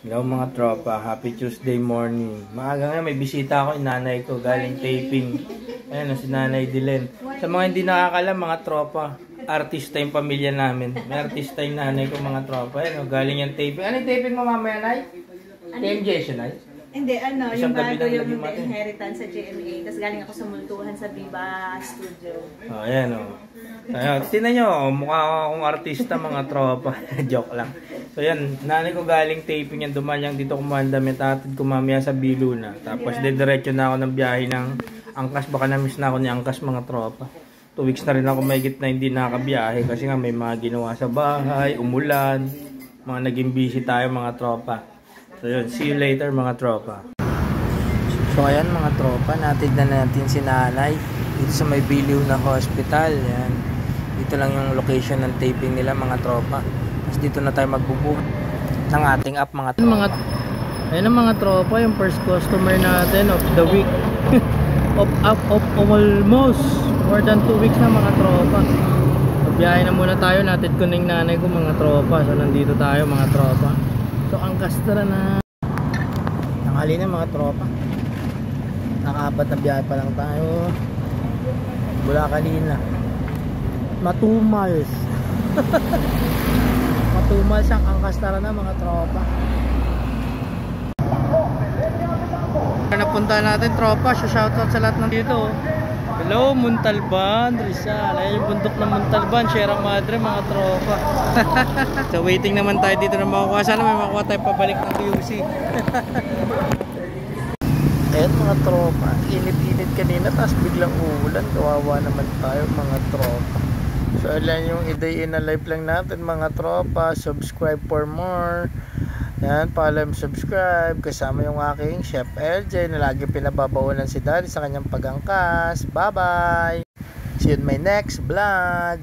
Hello mga tropa, happy Tuesday morning. Maaga nga, may bisita ako, yung nanay ko, galing taping. Ayan, si Nanay Dilen. Sa mga hindi nakakalam, mga tropa, artista yung pamilya namin. May artista yung nanay ko, mga tropa. Ayan, galing yung taping. Ano yung taping mo mamaya, Nay? TMJ siya, Nay? Hindi, Isang yung bago yung natin. inheritance sa GMA. Tapos galing ako sa Multuhan sa Viva Studio. Oh, ayan o. Ayan, tinan nyo, mukha akong artista, mga tropa. Joke lang. So yan, nanay ko galing taping yan, dumalyang dito kumanda, may tatid ko mamaya sa Biluna. Tapos diretso na ako ng biyahe ng Angkas, baka na-miss na ako ni Angkas, mga tropa. 2 weeks na rin ako mahigit na hindi nakabiyahe kasi nga may mga ginawa sa bahay, umulan, mga naging busy tayo, mga tropa. So yun, see you later mga tropa. So ayan mga tropa, natid na natin si nanay dito sa may Biliw na hospital. Yan. Dito lang yung location ng taping nila, mga tropa. Tapos dito na tayo magbubuk ng ating app, mga tropa. Ayan ang mga tropa, yung first customer natin of the week. of almost more than 2 weeks na, mga tropa. Biyahe na muna tayo, natid ko na yung nanay ko, mga tropa. So nandito tayo, mga tropa. So ang Castro na nakali na, mga tropa. Naka-4 na biyahe pa lang tayo. Mula kanina. Matumal ang Angkastara na, mga tropa. Napunta natin, tropa. Shoutout sa lahat ng dito. Hello Montalban, Rizal. Ayan yung bundok ng Montalban, Sierra Madre, mga tropa. So waiting naman tayo dito na makukuha. Sana may makuha tayo pabalik ng QC. Ayan mga tropa, init-init kanina, tapos biglang uulan. Kawawa naman tayo, mga tropa. So alam yung i-day in a life lang natin, mga tropa. Subscribe for more. Yan, follow and subscribe. Kasama yung aking Chef LJ na lagi pinababawalan si Daddy sa kanyang pag-angkas. Bye bye. See you in my next vlog.